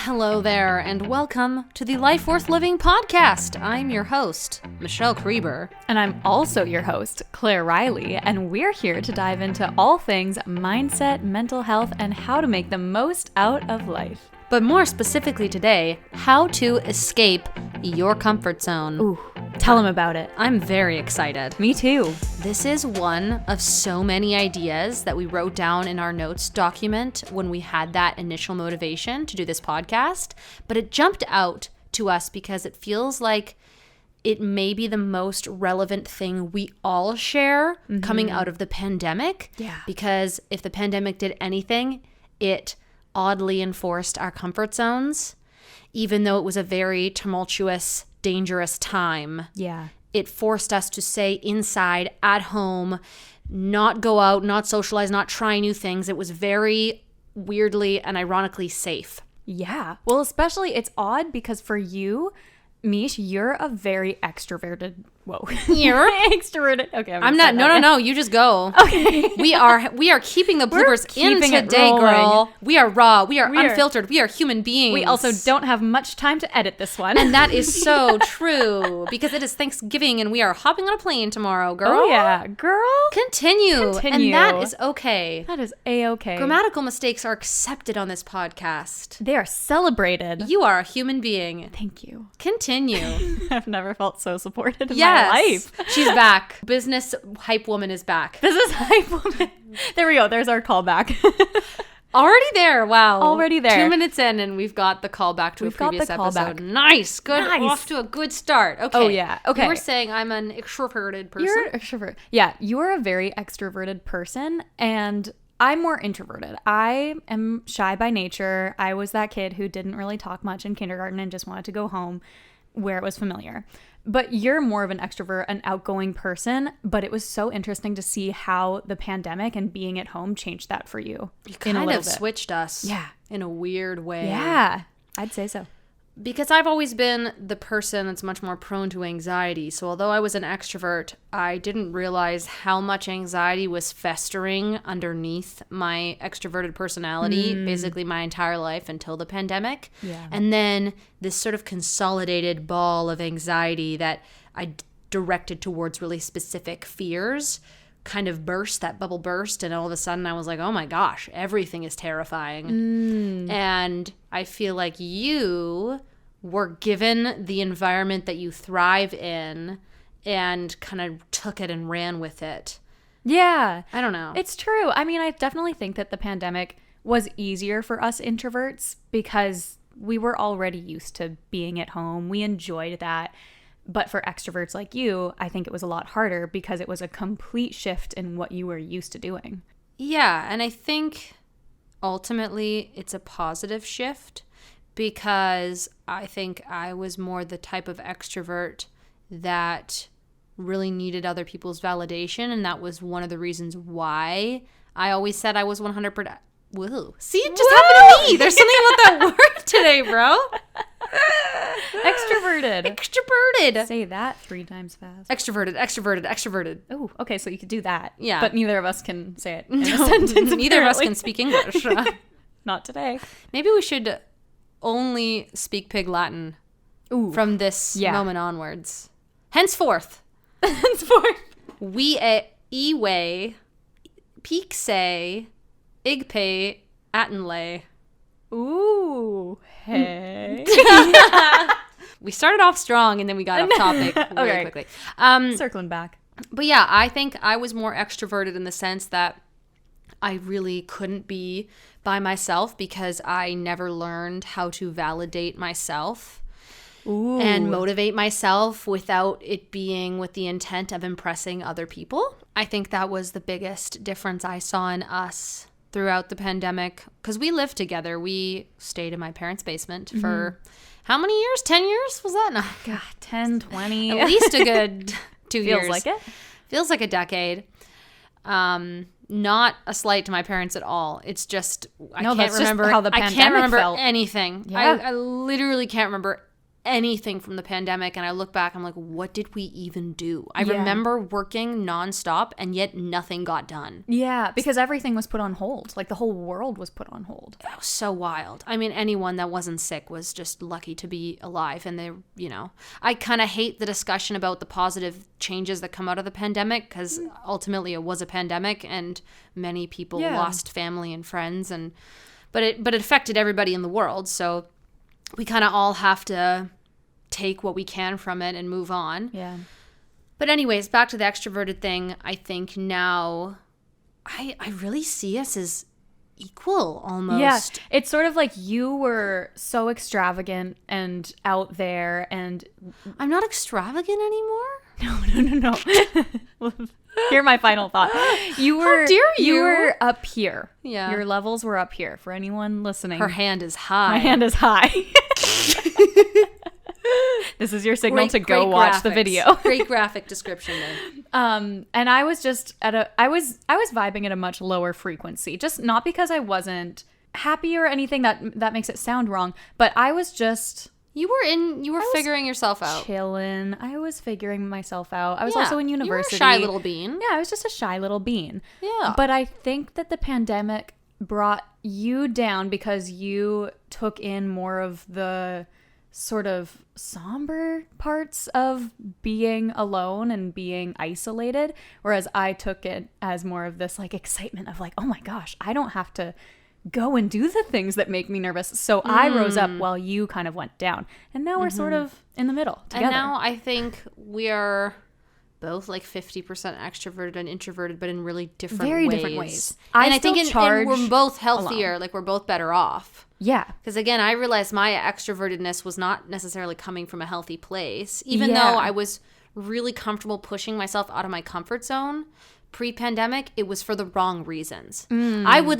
hello there, and welcome to the Life Worth Living podcast. I'm your host, Michelle Krieber. And I'm also your host, Claire Riley, and we're here to dive into all things mindset, mental health, and how to make the most out of life. But more specifically today, how to escape your comfort zone. Ooh, tell them about it. I'm very excited. Me too. This is one of so many ideas that we wrote down in our notes document when we had that initial motivation to do this podcast, but it jumped out to us because it feels like it may be the most relevant thing we all share coming out of the pandemic. Yeah. Because if the pandemic did anything, it oddly enforced our comfort zones, even though it was a very tumultuous, dangerous time. Yeah. It forced us to stay inside, at home, not go out, not socialize, not try new things. It was very weirdly and ironically safe. Yeah. Well, especially it's odd because for you, Mish, you're a very extroverted. Whoa. You're extroverted. Okay. I'm not. No. You just go. Okay. We are keeping the bloopers in keeping it today, rolling. girl. We are raw. We are unfiltered. We are human beings. We also don't have much time to edit this one. And that is so true because it is Thanksgiving and we are hopping on a plane tomorrow, girl. Oh, yeah. Girl. Continue. And that is okay. That is A-okay. Grammatical mistakes are accepted on this podcast. They are celebrated. You are a human being. Thank you. Continue. I've never felt so supported in Yes. my life. She's back. Business hype woman is back. Business hype woman. There we go. There's our callback. Already there. Wow. Already there. 2 minutes in and we've got the callback to a previous episode. Nice. Good. Nice. Off to a good start. Okay. Oh, yeah. Okay. You were saying I'm an extroverted person. You're an extrovert. Yeah. You are a very extroverted person and I'm more introverted. I am shy by nature. I was that kid who didn't really talk much in kindergarten and just wanted to go home where it was familiar. But you're more of an extrovert, an outgoing person. But it was so interesting to see how the pandemic and being at home changed that for you. You kind of switched us. Yeah. In a weird way. Yeah. I'd say so. Because I've always been the person that's much more prone to anxiety. So although I was an extrovert, I didn't realize how much anxiety was festering underneath my extroverted personality basically my entire life until the pandemic. Yeah. And then this sort of consolidated ball of anxiety that I directed towards really specific fears kind of burst, that bubble burst, and all of a sudden I was like, oh my gosh, everything is terrifying. And I feel like you were given the environment that you thrive in and kind of took it and ran with it. Yeah. I don't know. It's true. I mean, I definitely think that the pandemic was easier for us introverts because we were already used to being at home. We enjoyed that. But for extroverts like you, I think it was a lot harder because it was a complete shift in what you were used to doing. Yeah, and I think ultimately it's a positive shift because I think I was more the type of extrovert that really needed other people's validation, and that was one of the reasons why I always said I was 100%. Whoa. See, it just happened to me. There's something about that word today, bro. Extroverted. Say that 3 times fast. Extroverted. Oh, okay, so you could do that. Yeah. But neither of us can say it in a sentence. Neither of us can speak English. Not today. Maybe we should only speak Pig Latin from this moment onwards. Henceforth. We ewe peekse igpe attenlay. Ooh. Hey. We started off strong and then we got off topic really quickly. Circling back. But yeah, I think I was more extroverted in the sense that I really couldn't be by myself because I never learned how to validate myself and motivate myself without it being with the intent of impressing other people. I think that was the biggest difference I saw in us throughout the pandemic because we lived together. We stayed in my parents' basement for how many years? 10 years? Was that? No. God, 10, 20. At least a good 2 years. Feels like it. Feels like a decade. Not a slight to my parents at all. It's just I can't remember how the pandemic I can't remember felt. anything. Yeah. I literally can't remember anything from the pandemic, and I look back, I'm like, what did we even do? I remember working nonstop, and yet nothing got done. Yeah, because everything was put on hold. Like the whole world was put on hold. That was so wild. I mean, anyone that wasn't sick was just lucky to be alive. And they, I kind of hate the discussion about the positive changes that come out of the pandemic, because ultimately it was a pandemic and many people lost family and friends, but it affected everybody in the world. So we kind of all have to take what we can from it and move on. Yeah. But anyways, back to the extroverted thing. I think now I really see us as equal almost. Yeah. It's sort of like you were so extravagant and out there, and I'm not extravagant anymore. No. Hear my final thought. You were, how dare you? You were up here. Yeah. Your levels were up here. For anyone listening. Her hand is high. My hand is high. This is your signal to go watch the video. Great graphic description there. And I was just I was vibing at a much lower frequency. Just not because I wasn't happy or anything that makes it sound wrong, but I was just You were figuring yourself out. Chilling. I was figuring myself out. I was also in university. You were a shy little bean. Yeah, I was just a shy little bean. Yeah. But I think that the pandemic brought you down because you took in more of the sort of somber parts of being alone and being isolated, whereas I took it as more of this like excitement of like, oh my gosh, I don't have to go and do the things that make me nervous. So I rose up while you kind of went down. And now we're sort of in the middle together. And now I think we are both like 50% extroverted and introverted, but in really different Very ways. different ways. I think we're both healthier. alone. Like we're both better off. Yeah. Because again, I realized my extrovertedness was not necessarily coming from a healthy place, even Yeah. though I was really comfortable pushing myself out of my comfort zone. Pre-pandemic, it was for the wrong reasons. I would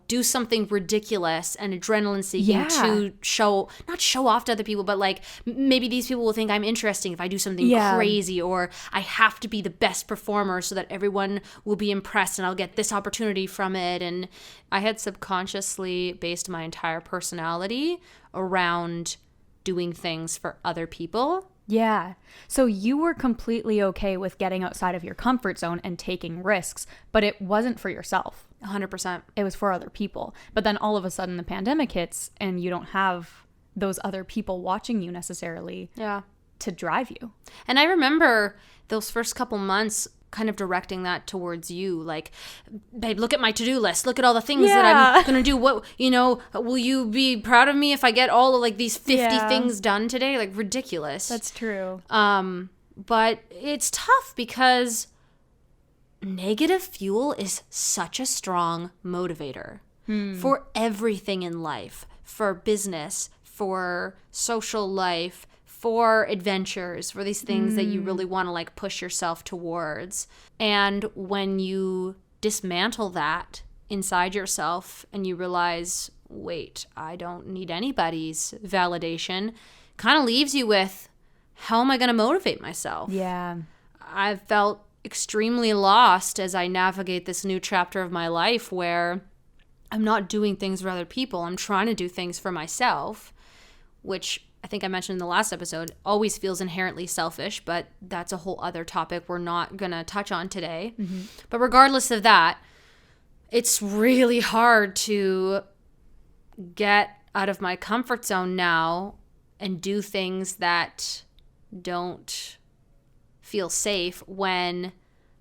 do something ridiculous and adrenaline seeking to not show off to other people, but like maybe these people will think I'm interesting if I do something crazy, or I have to be the best performer so that everyone will be impressed and I'll get this opportunity from it. And I had subconsciously based my entire personality around doing things for other people. Yeah. So you were completely okay with getting outside of your comfort zone and taking risks, but it wasn't for yourself. 100%. It was for other people. But then all of a sudden the pandemic hits and you don't have those other people watching you necessarily to drive you. And I remember those first couple months kind of directing that towards you, like, babe, look at my to-do list, look at all the things that I'm gonna do. What, will you be proud of me if I get all of like these 50 things done today? Like, ridiculous. That's true. But it's tough because negative fuel is such a strong motivator for everything in life, for business, for social life, for adventures, for these things that you really want to like push yourself towards. And when you dismantle that inside yourself and you realize, wait, I don't need anybody's validation, kind of leaves you with, how am I going to motivate myself? Yeah. I've felt extremely lost as I navigate this new chapter of my life where I'm not doing things for other people. I'm trying to do things for myself, which I think I mentioned in the last episode, always feels inherently selfish, but that's a whole other topic we're not going to touch on today. But regardless of that, it's really hard to get out of my comfort zone now and do things that don't feel safe when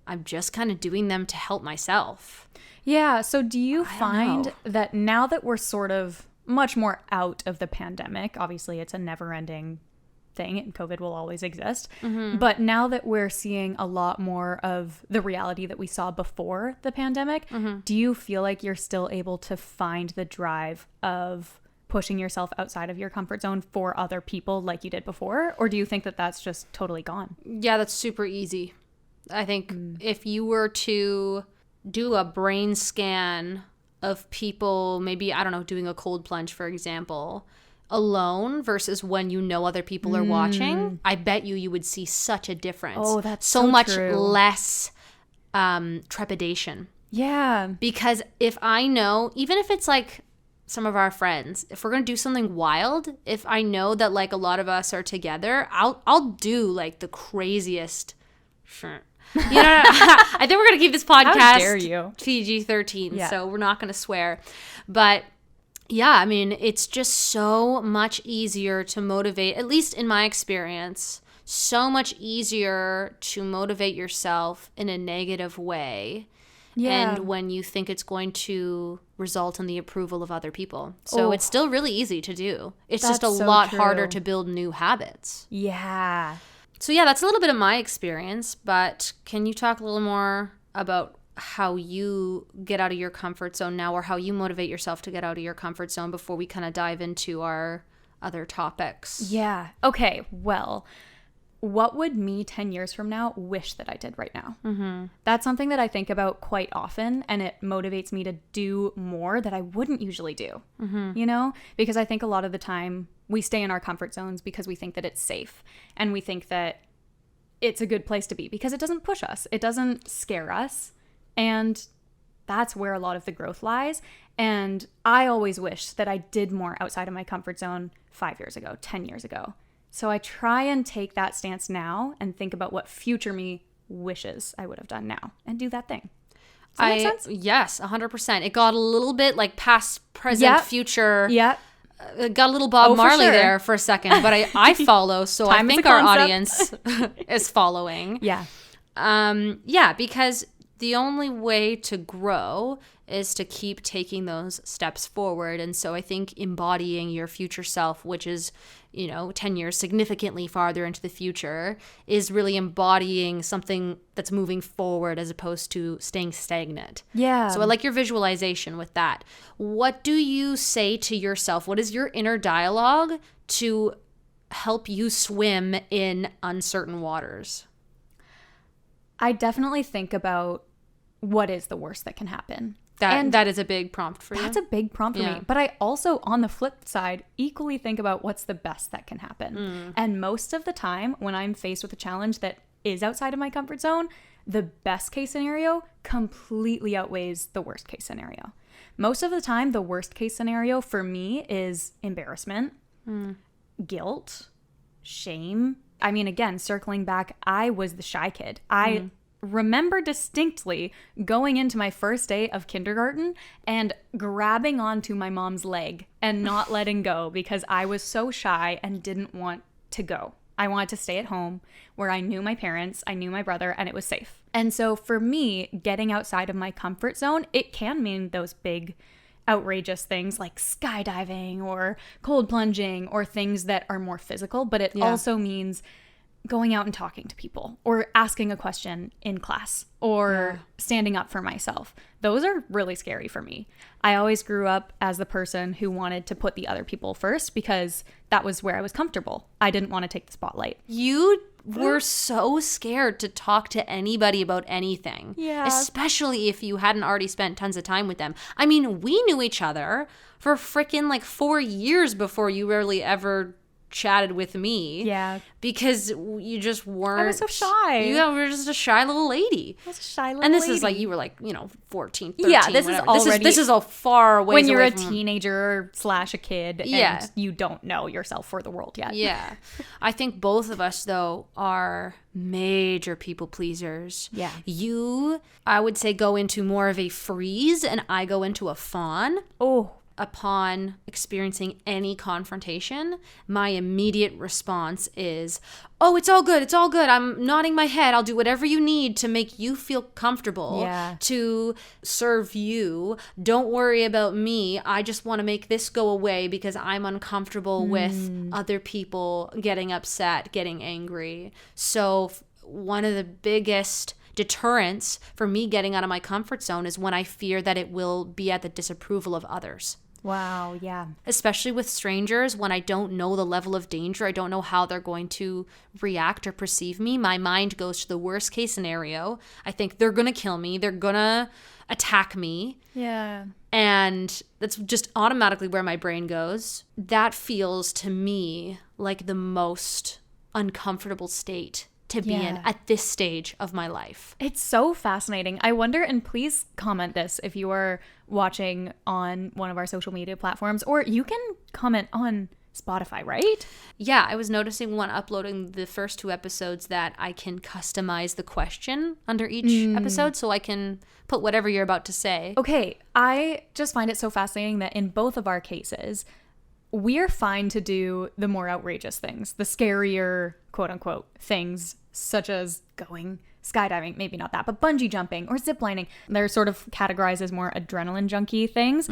I'm just kind of doing them to help myself. Yeah. So do you find that now that we're sort of much more out of the pandemic, obviously it's a never-ending thing and COVID will always exist, but now that we're seeing a lot more of the reality that we saw before the pandemic, do you feel like you're still able to find the drive of pushing yourself outside of your comfort zone for other people like you did before? Or do you think that that's just totally gone? Yeah, that's super easy. I think if you were to do a brain scan of people, maybe, I don't know, doing a cold plunge, for example, alone versus when other people are watching, I bet you would see such a difference. Oh, that's so so much true. less trepidation. Yeah. Because if I know, even if it's like some of our friends, if we're going to do something wild, if I know that like a lot of us are together, I'll do like the craziest shit. You know, I think we're going to keep this podcast How dare you? PG-13, so we're not going to swear. But yeah, I mean, it's just so much easier to motivate, at least in my experience, so much easier to motivate yourself in a negative way. Yeah. And when you think it's going to result in the approval of other people. So it's still really easy to do. It's just a lot harder to build new habits. Yeah. So yeah, that's a little bit of my experience, but can you talk a little more about how you get out of your comfort zone now, or how you motivate yourself to get out of your comfort zone before we kind of dive into our other topics? Yeah. Okay. Well, what would me 10 years from now wish that I did right now? Mm-hmm. That's something that I think about quite often, and it motivates me to do more that I wouldn't usually do, you know? Because I think a lot of the time we stay in our comfort zones because we think that it's safe, and we think that it's a good place to be because it doesn't push us. It doesn't scare us. And that's where a lot of the growth lies. And I always wish that I did more outside of my comfort zone 5 years ago, 10 years ago. So I try and take that stance now and think about what future me wishes I would have done now and do that thing. Does that make sense? Yes, 100%. It got a little bit like past, present, future. Yeah. It got a little Bob Marley there for a second, but I follow, so I think our audience is following. Yeah. Yeah, because the only way to grow is to keep taking those steps forward. And so I think embodying your future self, which is, 10 years significantly farther into the future, is really embodying something that's moving forward as opposed to staying stagnant. Yeah. So I like your visualization with that. What do you say to yourself? What is your inner dialogue to help you swim in uncertain waters? I definitely think about what is the worst that can happen. That is a big prompt for you. That's a big prompt for me. But I also, on the flip side, equally think about what's the best that can happen. And most of the time, when I'm faced with a challenge that is outside of my comfort zone, the best case scenario completely outweighs the worst case scenario. Most of the time, the worst case scenario for me is embarrassment, guilt, shame. I mean, again, circling back, I was the shy kid. I remember distinctly going into my first day of kindergarten and grabbing onto my mom's leg and not letting go because I was so shy and didn't want to go. I wanted to stay at home where I knew my parents, I knew my brother, and it was safe. And so for me, getting outside of my comfort zone, it can mean those big outrageous things like skydiving or cold plunging or things that are more physical, but it also means going out and talking to people or asking a question in class or standing up for myself. Those are really scary for me. I always grew up as the person who wanted to put the other people first because that was where I was comfortable. I didn't want to take the spotlight. You were so scared to talk to anybody about anything. Yeah. Especially if you hadn't already spent tons of time with them. I mean, we knew each other for freaking like 4 years before you really ever chatted with me. Yeah. Because you just weren't. I was so shy. You were just a shy little lady. I was a shy little And this lady. is like, you were like, 14, 13, Yeah, this whatever. is already. This is a far ways when you're away a from teenager / a kid and you don't know yourself for the world yet. Yeah. I think both of us, though, are major people pleasers. Yeah. You, I would say, go into more of a freeze, and I go into a fawn. Oh. Upon experiencing any confrontation, my immediate response is, oh, it's all good. It's all good. I'm nodding my head. I'll do whatever you need to make you feel comfortable, to serve you. Don't worry about me. I just want to make this go away because I'm uncomfortable with other people getting upset, getting angry. So one of the biggest deterrents for me getting out of my comfort zone is when I fear that it will be at the disapproval of others. Wow, yeah. Especially with strangers, when I don't know the level of danger, I don't know how they're going to react or perceive me. My mind goes to the worst case scenario. I think they're going to kill me. They're going to attack me. Yeah. And that's just automatically where my brain goes. That feels to me like the most uncomfortable state to be in at this stage of my life. It's so fascinating. I wonder, and please comment this if you are watching on one of our social media platforms, or you can comment on Spotify, right? Yeah, I was noticing when uploading the first 2 episodes that I can customize the question under each episode, so I can put whatever you're about to say. Okay, I just find it so fascinating that in both of our cases, we're fine to do the more outrageous things, the scarier, quote unquote, things, such as going skydiving, maybe not that, but bungee jumping or ziplining. They're sort of categorized as more adrenaline junkie things.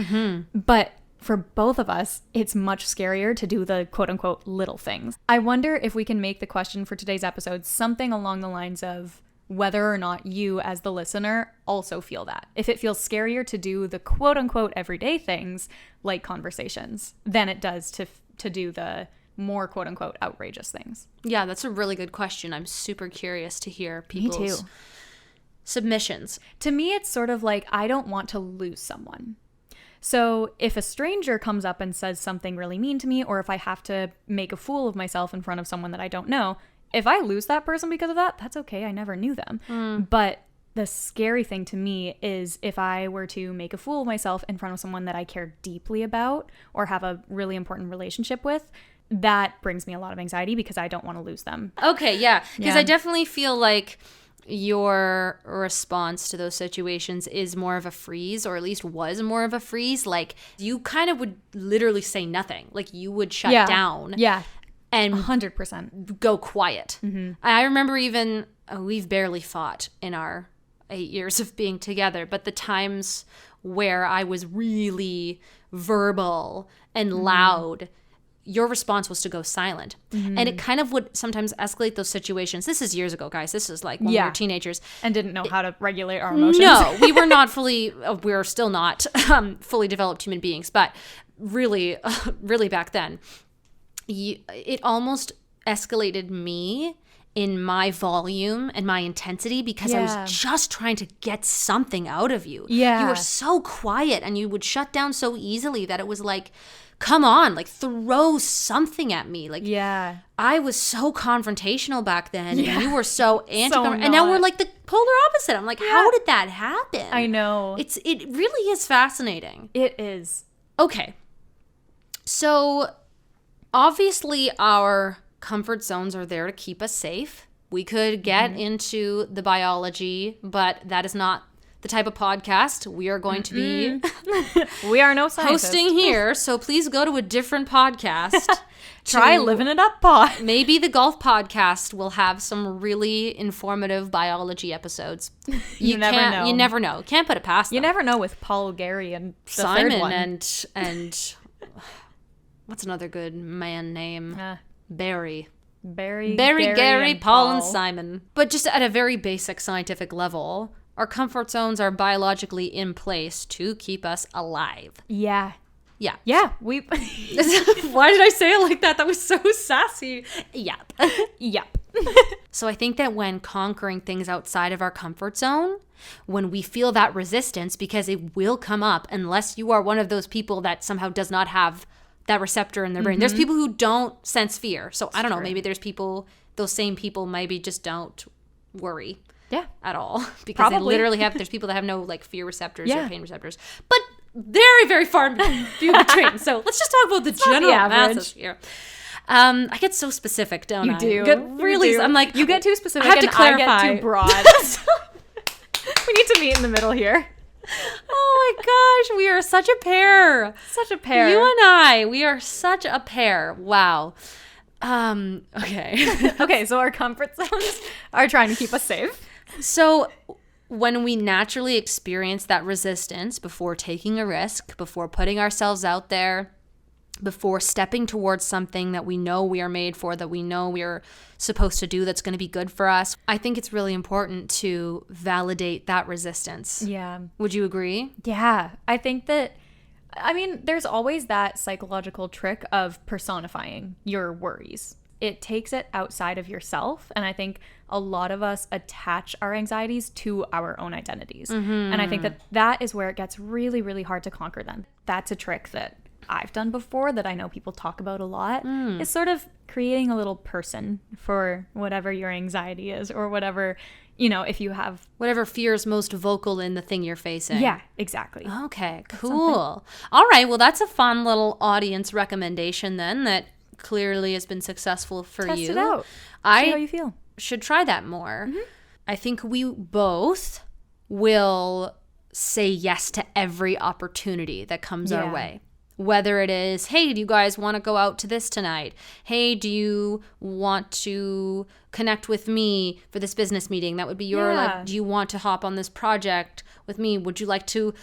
But for both of us, it's much scarier to do the quote unquote little things. I wonder if we can make the question for today's episode something along the lines of whether or not you as the listener also feel that. If it feels scarier to do the quote unquote everyday things like conversations than it does to do the more quote unquote outrageous things. Yeah, that's a really good question. I'm super curious to hear people's submissions. To me, it's sort of like I don't want to lose someone. So if a stranger comes up and says something really mean to me, or if I have to make a fool of myself in front of someone that I don't know, if I lose that person because of that, that's okay. I never knew them. But the scary thing to me is if I were to make a fool of myself in front of someone that I care deeply about or have a really important relationship with, that brings me a lot of anxiety because I don't want to lose them. Okay, yeah. Because I definitely feel like your response to those situations is more of a freeze, or at least was more of a freeze. Like, you kind of would literally say nothing. Like, you would shut down. Yeah. And 100% go quiet. I remember even, we've barely fought in our 8 years of being together, but the times where I was really verbal and loud, your response was to go silent. And it kind of would sometimes escalate those situations. This is years ago, guys. This is like when we were teenagers. And didn't know how to regulate our emotions. No, we were not fully, we're still not fully developed human beings, but really, really back then, it almost escalated me in my volume and my intensity because I was just trying to get something out of you. Yeah. You were so quiet and you would shut down so easily that it was like, come on, like throw something at me. Like, I was so confrontational back then and you were so and now we're like the polar opposite. I'm like, how did that happen? I know. It really is fascinating. It is. Okay. So obviously our comfort zones are there to keep us safe. We could get into the biology, but that is not the type of podcast we are going to be we are no scientists hosting here. So please go to a different podcast. Try living it up, pod. Maybe the golf podcast will have some really informative biology episodes. You never know. You never know. Can't put it past them. You never know with Paul, Gary, and the Simon third one. and what's another good man name? Barry, Gary, Gary, Paul, and Simon. But just at a very basic scientific level, our comfort zones are biologically in place to keep us alive. Yeah. We. Why did I say it like that? That was so sassy. Yep. So I think that when conquering things outside of our comfort zone, when we feel that resistance, because it will come up unless you are one of those people that somehow does not have that receptor in their brain. There's people who don't sense fear. So I don't know, maybe there's people, those same people maybe just don't worry at all. Because they literally have, there's people that have no like fear receptors or pain receptors. But very, very far few between. So let's just talk about the general masses here. I get so specific, don't I? You do. Really, I'm like, you get too specific I have to and clarify. I get too broad. We need to meet in the middle here. Oh my gosh, we are such a pair. Such a pair. You and I, we are such a pair. Wow. Okay. Okay, so our comfort zones are trying to keep us safe. So when we naturally experience that resistance before taking a risk, before putting ourselves out there, before stepping towards something that we know we are made for, that we know we're supposed to do that's going to be good for us, I think it's really important to validate that resistance. Yeah. Would you agree? Yeah. I think that, I mean, there's always that psychological trick of personifying your worries. It takes it outside of yourself. And I think a lot of us attach our anxieties to our own identities. And I think that that is where it gets really, really hard to conquer them. That's a trick that I've done before that I know people talk about a lot is sort of creating a little person for whatever your anxiety is or whatever, if you have whatever fear is most vocal in the thing you're facing. Yeah, exactly. Okay, cool. All right, well, that's a fun little audience recommendation then that clearly has been successful for you. Test it out. See how you feel. Should try that more. I think we both will say yes to every opportunity that comes our way. Whether it is, hey, do you guys want to go out to this tonight? Hey, do you want to connect with me for this business meeting? That would be your, like, do you want to hop on this project with me? Would you like to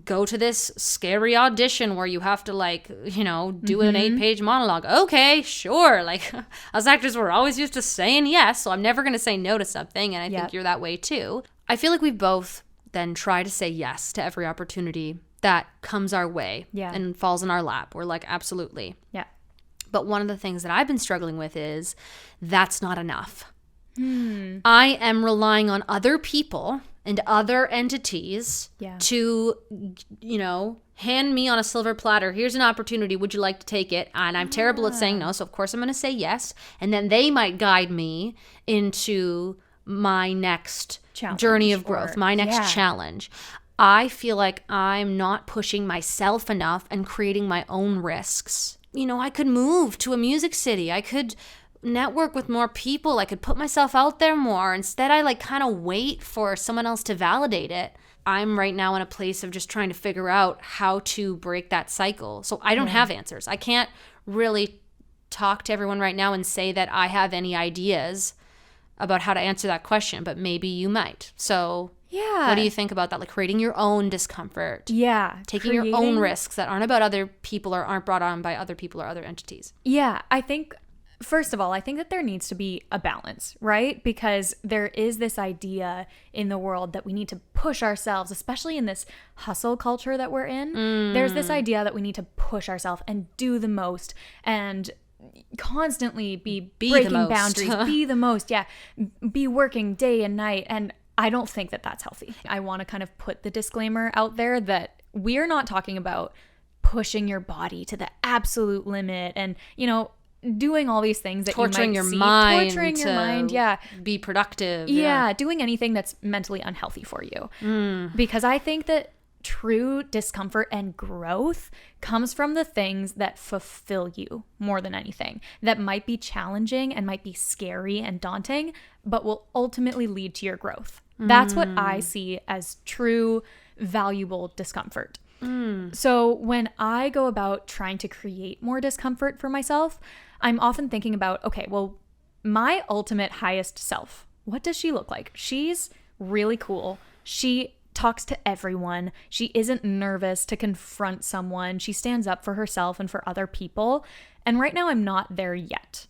go to this scary audition where you have to, like, do an 8-page monologue? Okay, sure. Like, us actors, we're always used to saying yes, so I'm never going to say no to something, and I think you're that way too. I feel like we both then try to say yes to every opportunity that comes our way and falls in our lap. We're like, absolutely. Yeah. But one of the things that I've been struggling with is that's not enough. I am relying on other people and other entities to, hand me on a silver platter. Here's an opportunity. Would you like to take it? And I'm terrible at saying no. So of course I'm going to say yes. And then they might guide me into my next journey of growth, my next challenge. I feel like I'm not pushing myself enough and creating my own risks. I could move to a music city. I could network with more people. I could put myself out there more. Instead, I kind of wait for someone else to validate it. I'm right now in a place of just trying to figure out how to break that cycle. So I don't have answers. I can't really talk to everyone right now and say that I have any ideas about how to answer that question, but maybe you might. So what do you think about that? Like creating your own discomfort. Yeah. Taking your own risks that aren't about other people or aren't brought on by other people or other entities. Yeah. I think, first of all, I think that there needs to be a balance, right? Because there is this idea in the world that we need to push ourselves, especially in this hustle culture that we're in. There's this idea that we need to push ourselves and do the most and constantly be breaking boundaries, be the most, be working day and night. And I don't think that that's healthy. I want to kind of put the disclaimer out there that we're not talking about pushing your body to the absolute limit and, doing all these things that torturing you might torturing your mind, be productive. Doing anything that's mentally unhealthy for you. Because I think that true discomfort and growth comes from the things that fulfill you more than anything, that might be challenging and might be scary and daunting, but will ultimately lead to your growth. That's what I see as true, valuable discomfort. So when I go about trying to create more discomfort for myself, I'm often thinking about, okay, well, my ultimate highest self, what does she look like? She's really cool. She talks to everyone. She isn't nervous to confront someone. She stands up for herself and for other people. And right now I'm not there yet.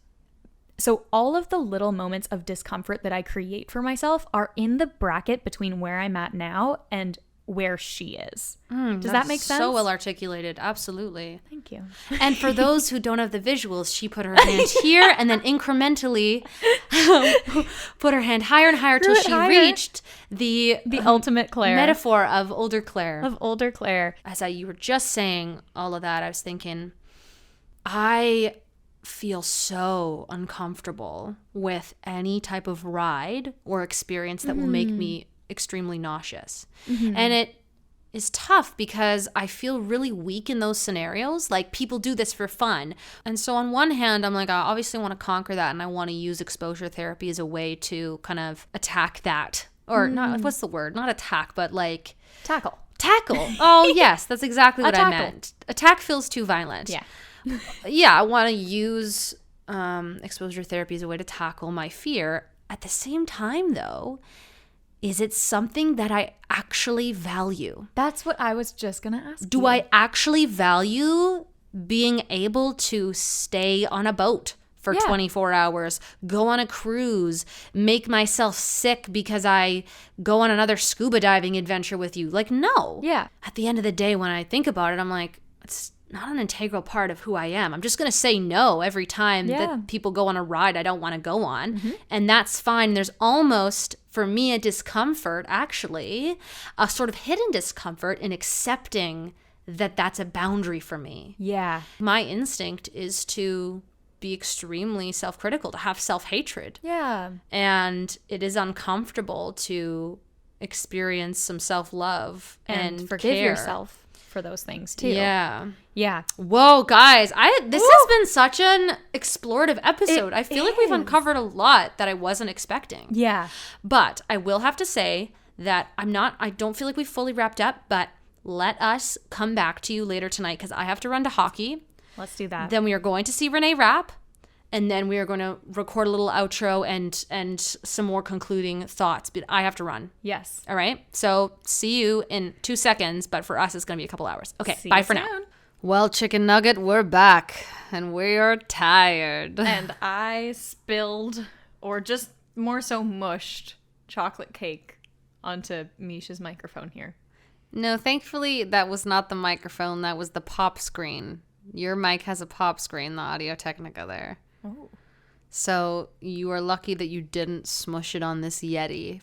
So all of the little moments of discomfort that I create for myself are in the bracket between where I'm at now and where she is. Does that make sense? So well articulated. Absolutely. Thank you. And for those who don't have the visuals, she put her hand here and then incrementally put her hand higher and higher till she reached the ultimate Claire. Metaphor of older Claire. As you were just saying all of that, I was thinking, I feel so uncomfortable with any type of ride or experience that will make me extremely nauseous. And it is tough because I feel really weak in those scenarios. Like, people do this for fun. And so on one hand, I'm like, I obviously want to conquer that and I want to use exposure therapy as a way to kind of attack that. Or not, what's the word? Not attack, but like... Tackle. Oh, yes. That's exactly what I meant. Attack feels too violent. I want to use exposure therapy as a way to tackle my fear. At the same time, though, is it something that I actually value? That's what I was just going to ask. Do I actually value being able to stay on a boat for 24 hours, go on a cruise, make myself sick because I go on another scuba diving adventure with you? Like, no. At the end of the day, when I think about it, I'm like, it's not an integral part of who I am. I'm just going to say no every time that people go on a ride I don't want to go on. And that's fine. There's almost, for me, a discomfort, actually, a sort of hidden discomfort in accepting that that's a boundary for me. Yeah. My instinct is to be extremely self-critical, to have self-hatred. Yeah. And it is uncomfortable to experience some self-love and forgive care. yourself for those things too. Yeah. Yeah. Whoa, guys, this has been such an explorative episode. I feel like we've is. uncovered a lot that I wasn't expecting. Yeah. But I will have to say that I don't feel like we've fully wrapped up, but let us come back to you later tonight because I have to run to hockey. Let's do that. Then we are going to see Renee rap. And then we are going to record a little outro and some more concluding thoughts. But I have to run. Yes. All right. So see you in 2 seconds. But for us, it's going to be a couple hours. Okay. See bye you for now. soon. Well, Chicken Nugget, we're back. And we are tired. And I spilled, or just more so mushed, chocolate cake onto Misha's microphone here. No, thankfully, that was not the microphone. That was the pop screen. Your mic has a pop screen, the Audio Technica there. Oh. So you are lucky that you didn't smush it on this Yeti.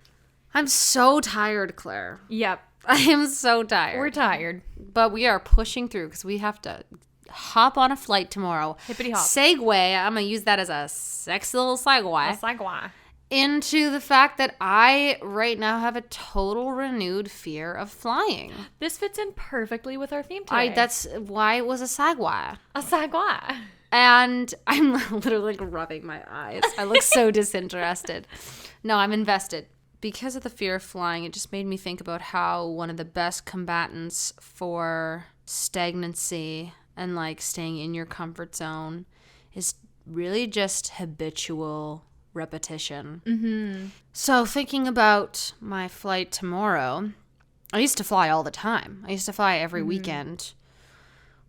I'm so tired, Claire. Yep. I am so tired. We're tired. But we are pushing through because we have to hop on a flight tomorrow. Hippity hop. Segue, I'm going to use that as a sexy little segue. It's like why? Into the fact that I right now have a total renewed fear of flying. This fits in perfectly with our theme today. That's why it was a segue. A sagwa. And I'm literally like rubbing my eyes. I look so disinterested. No, I'm invested. Because of the fear of flying, it just made me think about how one of the best combatants for stagnancy and like staying in your comfort zone is really just habitual repetition. Mm-hmm. So thinking about my flight tomorrow, I used to fly all the time. I used to fly every weekend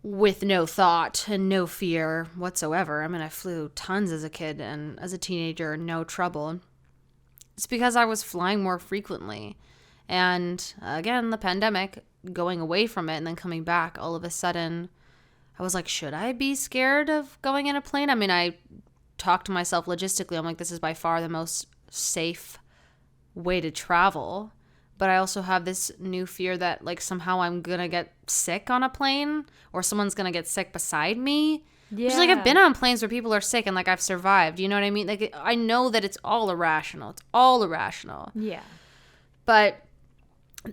with no thought and no fear whatsoever. I mean, I flew tons as a kid and as a teenager, no trouble. It's because I was flying more frequently. And again, the pandemic, going away from it and then coming back, all of a sudden, I was like, should I be scared of going in a plane? I mean, I talked to myself logistically. I'm like, this is by far the most safe way to travel. But I also have this new fear that like somehow I'm going to get sick on a plane or someone's going to get sick beside me. Yeah. Just like I've been on planes where people are sick and like I've survived. You know what I mean? Like I know that it's all irrational. It's all irrational. Yeah. But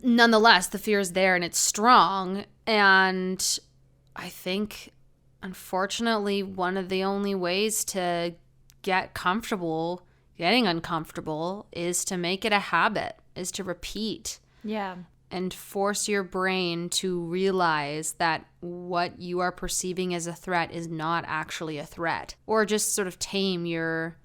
nonetheless, the fear is there and it's strong. And I think, unfortunately, one of the only ways to get comfortable, getting uncomfortable, is to make it a habit, is to repeat. Yeah. And force your brain to realize that what you are perceiving as a threat is not actually a threat. Or just sort of tame your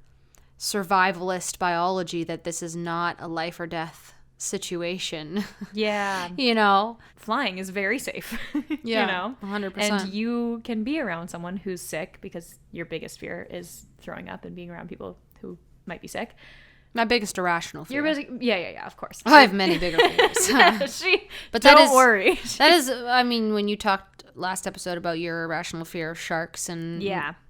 survivalist biology that this is not a life or death situation. Yeah. You know? Flying is very safe. Yeah, you know? 100%. And you can be around someone who's sick because your biggest fear is throwing up and being around people who might be sick. My biggest irrational fear. Yeah, of course. I have many bigger fears. But don't worry. That is, I mean, when you talked last episode about your irrational fear of sharks and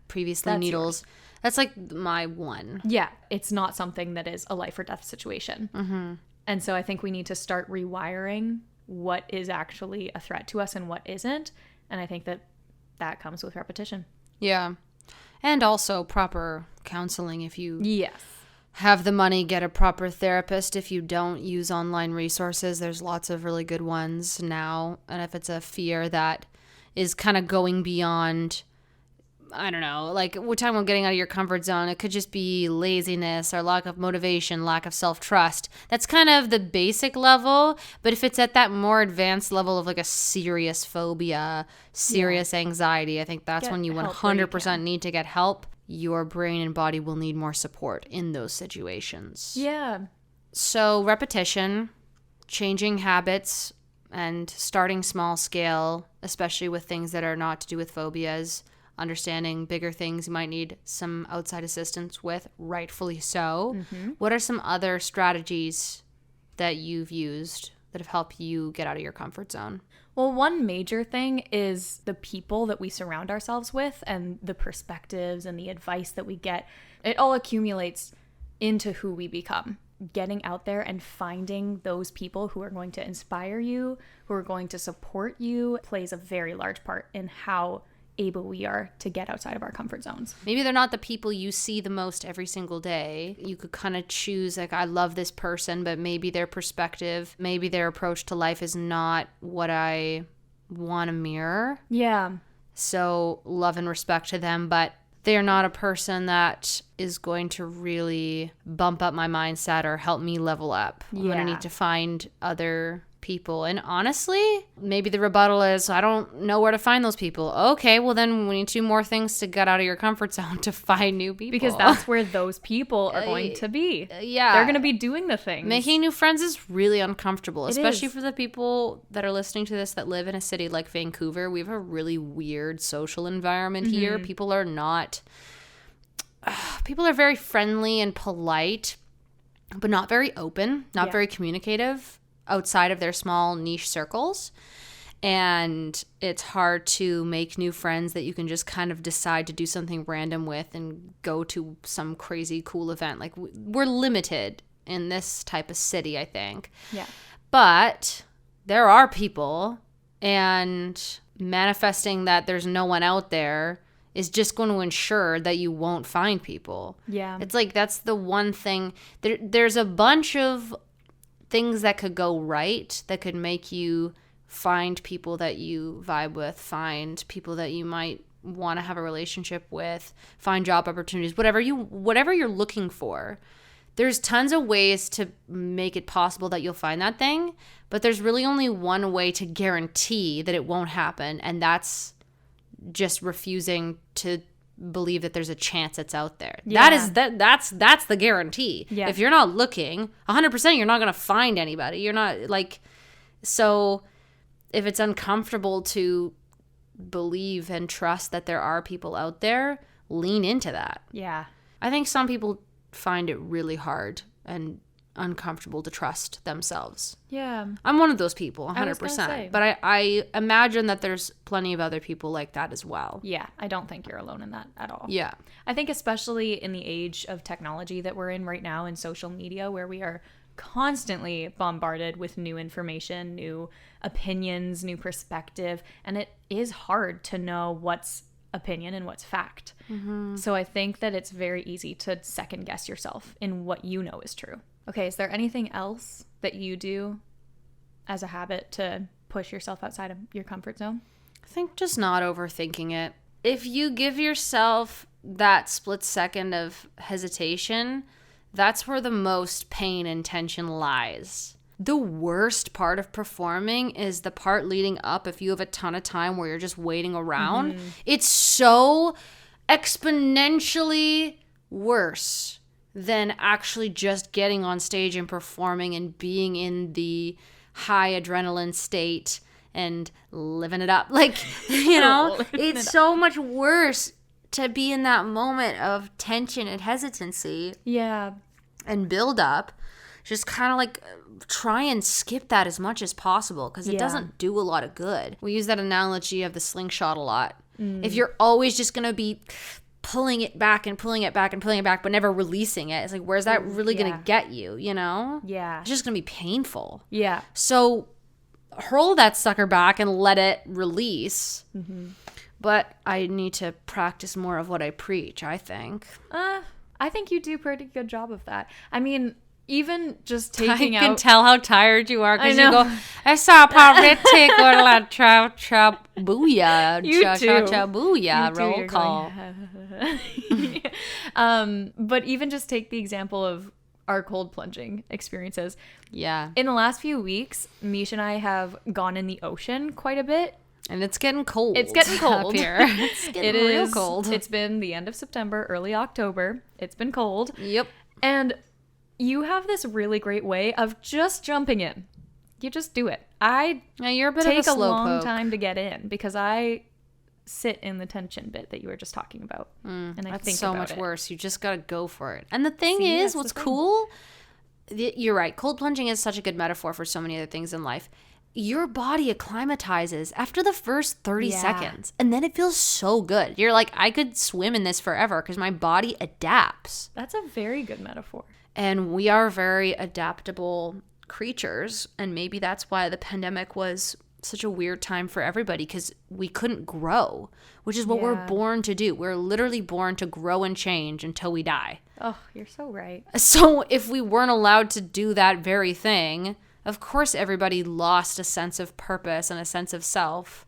previously needles, that's like my one. Yeah, it's not something that is a life or death situation. Mm-hmm. And so I think we need to start rewiring what is actually a threat to us and what isn't. And I think that comes with repetition. Yeah. And also proper counseling if you... Yes. Have the money, get a proper therapist. If you don't, use online resources. There's lots of really good ones now. And if it's a fear that is kind of going beyond, I don't know, like we're talking about getting out of your comfort zone. It could just be laziness or lack of motivation, lack of self-trust. That's kind of the basic level. But if it's at that more advanced level of like a serious phobia, serious anxiety, I think that's when you 100% need to get help. Your brain and body will need more support in those situations. Yeah. So repetition, changing habits, and starting small scale, especially with things that are not to do with phobias, understanding bigger things you might need some outside assistance with, rightfully so. Mm-hmm. What are some other strategies that you've used that have helped you get out of your comfort zone? Well, one major thing is the people that we surround ourselves with and the perspectives and the advice that we get. It all accumulates into who we become. getting out there and finding those people who are going to inspire you, who are going to support you, plays a very large part in how able we are to get outside of our comfort zones. Maybe they're not the people you see the most every single day. You could kind of choose, like, I love this person, but maybe their perspective, maybe their approach to life is not what I want to mirror. Yeah. So love and respect to them, but they're not a person that is going to really bump up my mindset or help me level up. I'm going to need to find other people. And honestly, maybe the rebuttal is, I don't know where to find those people. Okay, well then we need to do more things to get out of your comfort zone to find new people. Because that's where those people are going to be. Yeah. They're going to be doing the things. Making new friends is really uncomfortable, especially for the people that are listening to this that live in a city like Vancouver. We have a really weird social environment here. People are very friendly and polite, but not very open, not very communicative outside of their small niche circles. And it's hard to make new friends that you can just kind of decide to do something random with and go to some crazy cool event. Like, we're limited in this type of city, I think. Yeah. But there are people, and manifesting that there's no one out there is just going to ensure that you won't find people. Yeah. It's like, that's the one thing. There's a bunch of things that could go right that could make you find people that you vibe with, find people that you might want to have a relationship with, find job opportunities, whatever you're looking for. There's tons of ways to make it possible that you'll find that thing, but there's really only one way to guarantee that it won't happen, and that's just refusing to believe that there's a chance it's out there. Yeah. That's the guarantee. Yeah. If you're not looking 100%, you're not going to find anybody. You're not, like, so if it's uncomfortable to believe and trust that there are people out there, lean into that. Yeah. I think some people find it really hard and uncomfortable to trust themselves. Yeah. I'm one of those people, I was gonna 100%. say. But I imagine that there's plenty of other people like that as well. Yeah. I don't think you're alone in that at all. Yeah. I think especially in the age of technology that we're in right now in social media, where we are constantly bombarded with new information, new opinions, new perspective, and it is hard to know what's opinion and what's fact. So I think that it's very easy to second guess yourself in what you know is true. Okay, is there anything else that you do as a habit to push yourself outside of your comfort zone? I think just not overthinking it. If you give yourself that split second of hesitation, that's where the most pain and tension lies. The worst part of performing is the part leading up. If you have a ton of time where you're just waiting around, it's so exponentially worse than actually just getting on stage and performing and being in the high adrenaline state and living it up. Like, you know, it's so much worse to be in that moment of tension and hesitancy. Yeah. And build up. Just kind of like try and skip that as much as possible, because it doesn't do a lot of good. We use that analogy of the slingshot a lot. If you're always just going to be pulling it back and pulling it back and pulling it back, but never releasing it, it's like, where's that really going to get you, you know? Yeah. It's just going to be painful. Yeah. So hurl that sucker back and let it release. But I need to practice more of what I preach, I think. I think you do a pretty good job of that. I mean, even just taking out... I can tell how tired you are, because I you know. go, I saw Papa take or la cha cha booyah, You cha too. cha cha booyah, You too, roll you're call. But even just take the example of our cold plunging experiences. Yeah. In the last few weeks, Mish and I have gone in the ocean quite a bit. And it's getting cold. It's getting cold up here. It's getting real cold. It's been the end of September, early October. It's been cold. Yep. And you have this really great way of just jumping in. You just do it. I Now you're a bit take of a slow long poke. time to get in because I sit in the tension bit that you were just talking about. And I That's think so about much it. worse. You just got to go for it. And the thing See, is, that's what's the thing. cool, you're right. Cold plunging is such a good metaphor for so many other things in life. Your body acclimatizes after the first 30 seconds. And then it feels so good. You're like, I could swim in this forever because my body adapts. That's a very good metaphor. And we are very adaptable creatures. And maybe that's why the pandemic was such a weird time for everybody, because we couldn't grow, which is what we're born to do. We're literally born to grow and change until we die. Oh, you're so right. So if we weren't allowed to do that very thing, of course everybody lost a sense of purpose and a sense of self.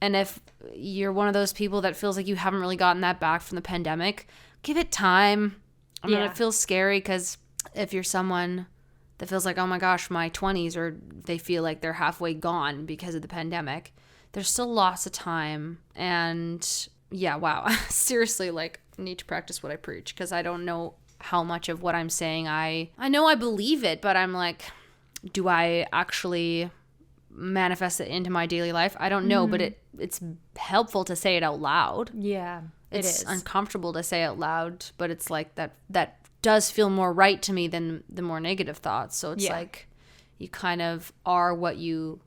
And if you're one of those people that feels like you haven't really gotten that back from the pandemic, give it time. I mean, it feels scary because if you're someone that feels like, oh my gosh, my 20s, or they feel like they're halfway gone because of the pandemic, there's still lots of time. And yeah, wow. Seriously, like, I need to practice what I preach, because I don't know how much of what I'm saying I know I believe it, but I'm like, do I actually manifest it into my daily life? I don't know, but it's helpful to say it out loud. Yeah, it's uncomfortable to say out loud, but it's like that does feel more right to me than the more negative thoughts. So it's like you kind of are what you...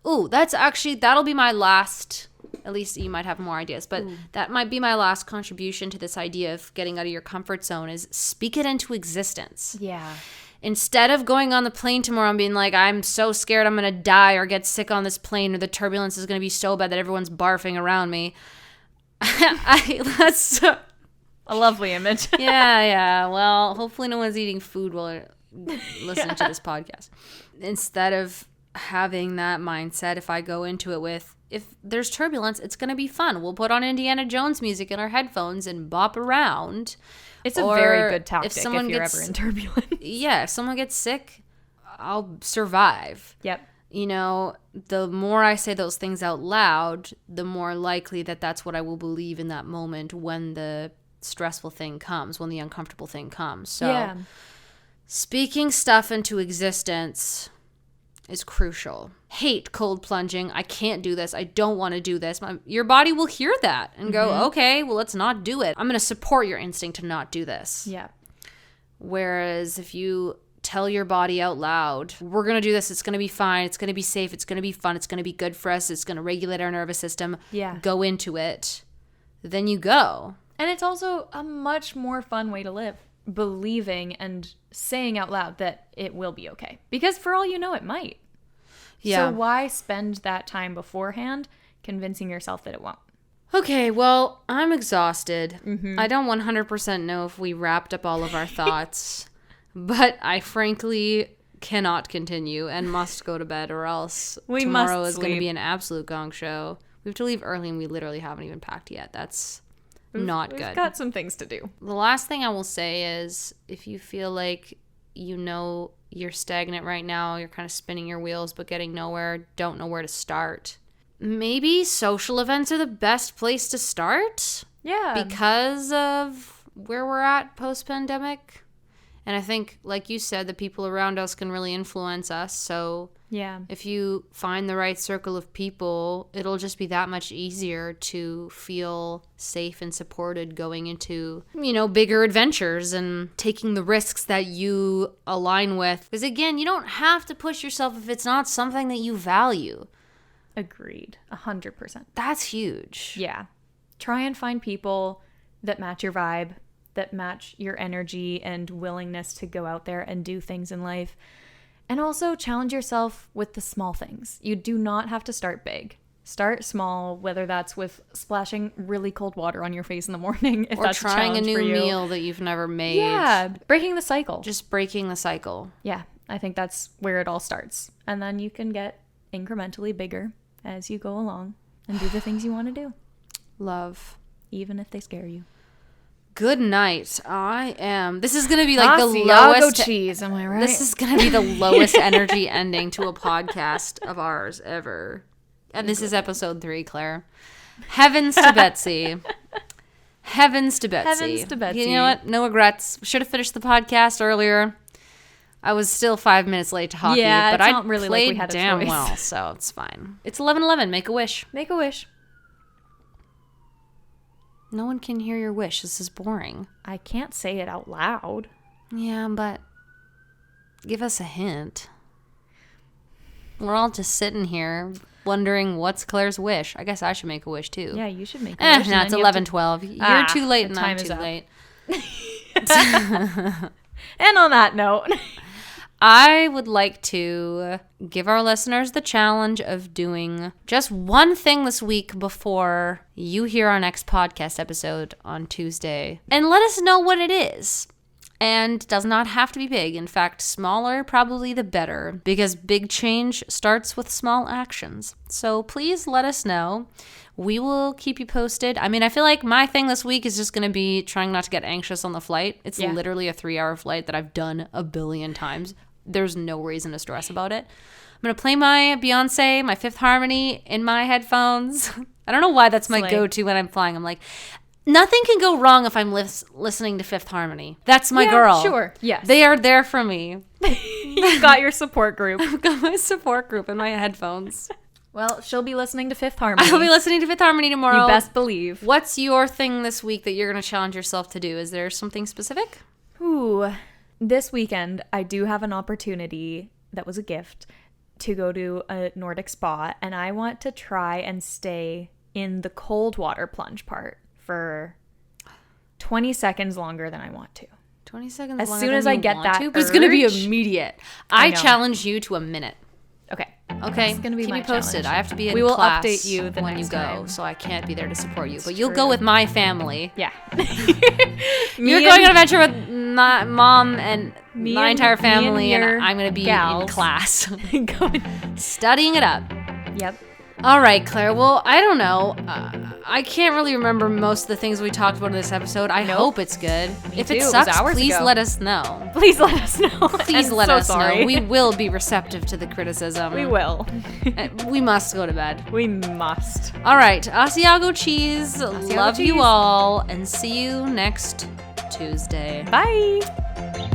Ooh, that'll be my last... At least you might have more ideas, but that might be my last contribution to this idea of getting out of your comfort zone, is speak it into existence. Yeah. Instead of going on the plane tomorrow and being like, I'm so scared I'm going to die or get sick on this plane, or the turbulence is going to be so bad that everyone's barfing around me. That's a lovely image. Yeah. Well, hopefully no one's eating food while listening to this podcast. Instead of having that mindset, if I go into it with, if there's turbulence, it's going to be fun. We'll put on Indiana Jones music in our headphones and bop around. It's a very good tactic if you're ever in turbulence. Yeah, if someone gets sick, I'll survive. Yep. You know, the more I say those things out loud, the more likely that that's what I will believe in that moment when the stressful thing comes, when the uncomfortable thing comes. So speaking stuff into existence is crucial. Hate cold plunging. I can't do this. I don't want to do this. Your body will hear that and go, okay, well, let's not do it. I'm going to support your instinct to not do this. Yeah. Whereas if you tell your body out loud, we're going to do this. It's going to be fine. It's going to be safe. It's going to be fun. It's going to be good for us. It's going to regulate our nervous system. Yeah. Go into it. Then you go. And it's also a much more fun way to live. Believing and saying out loud that it will be okay. Because for all you know, it might. Yeah. So why spend that time beforehand convincing yourself that it won't? Okay, well, I'm exhausted. I don't 100% know if we wrapped up all of our thoughts, but I frankly cannot continue and must go to bed, or else tomorrow is going to be an absolute gong show. We have to leave early and we literally haven't even packed yet. That's not good. We've got some things to do. The last thing I will say is, if you feel like you know you're stagnant right now, you're kind of spinning your wheels but getting nowhere, don't know where to start, maybe social events are the best place to start. Yeah. Because of where we're at post-pandemic. And I think, like you said, the people around us can really influence us. So yeah, if you find the right circle of people, it'll just be that much easier to feel safe and supported going into, you know, bigger adventures and taking the risks that you align with. Because again, you don't have to push yourself if it's not something that you value. Agreed. 100%. That's huge. Yeah. Try and find people that match your vibe, that match your energy and willingness to go out there and do things in life. And also challenge yourself with the small things. You do not have to start big. Start small, whether that's with splashing really cold water on your face in the morning, if that's trying a new meal that you've never made. Yeah, breaking the cycle. Just breaking the cycle. Yeah, I think that's where it all starts. And then you can get incrementally bigger as you go along and do the things you want to do. Love. Even if they scare you. Good night. This is going to be like the lowest cheese, am I right? This is going to be the lowest energy ending to a podcast of ours ever. And this is episode 3, Claire. Heavens to Betsy. Heavens to Betsy. Heavens to Betsy. You know what? No regrets. Should have finished the podcast earlier. I was still 5 minutes late to hockey, but I really played like we had a damn choice. well, so it's fine. It's 11:11. Make a wish. Make a wish. No one can hear your wish. This is boring. I can't say it out loud. Yeah, but give us a hint. We're all just sitting here wondering what's Claire's wish. I guess I should make a wish too. Yeah, you should make a wish. No, it's 11:12. You're too late and I'm too late. And on that note, I would like to give our listeners the challenge of doing just one thing this week before you hear our next podcast episode on Tuesday. And let us know what it is. And does not have to be big. In fact, smaller probably the better, because big change starts with small actions. So please let us know. We will keep you posted. I mean, I feel like my thing this week is just going to be trying not to get anxious on the flight. It's literally a 3-hour flight that I've done a billion times. There's no reason to stress about it. I'm going to play my Beyonce, my Fifth Harmony in my headphones. I don't know why that's my go-to when I'm flying. I'm like, nothing can go wrong if I'm listening to Fifth Harmony. That's my girl. Sure. Yes. They are there for me. You've got your support group. I've got my support group in my headphones. Well, she'll be listening to Fifth Harmony. I'll be listening to Fifth Harmony tomorrow. You best believe. What's your thing this week that you're going to challenge yourself to do? Is there something specific? Ooh. This weekend, I do have an opportunity that was a gift to go to a Nordic spa, and I want to try and stay in the cold water plunge part for 20 seconds longer than I want to. 20 seconds as longer soon than as I you get want that to? But it's going to be urge. immediate. I I know. challenge you to a minute. Okay. Okay, It's gonna be keep my me posted. challenge. I have to be in We will class update you the when you next go, time. so I can't be there to support you. It's But you'll true. go with my family. Yeah. You're going on an adventure with my mom and my entire family, and your I'm going to be in gals. class studying it up. Yep. All right, Claire. Well, I don't know. I can't really remember most of the things we talked about in this episode. I hope it's good. If too. it It was sucks, hours please ago. let us know. Please let us know. Please I'm let so us sorry. know. We will be receptive to the criticism. We will. We must go to bed. We must. All right. Asiago cheese. Asiago Love cheese. you all, and see you next Tuesday. Bye.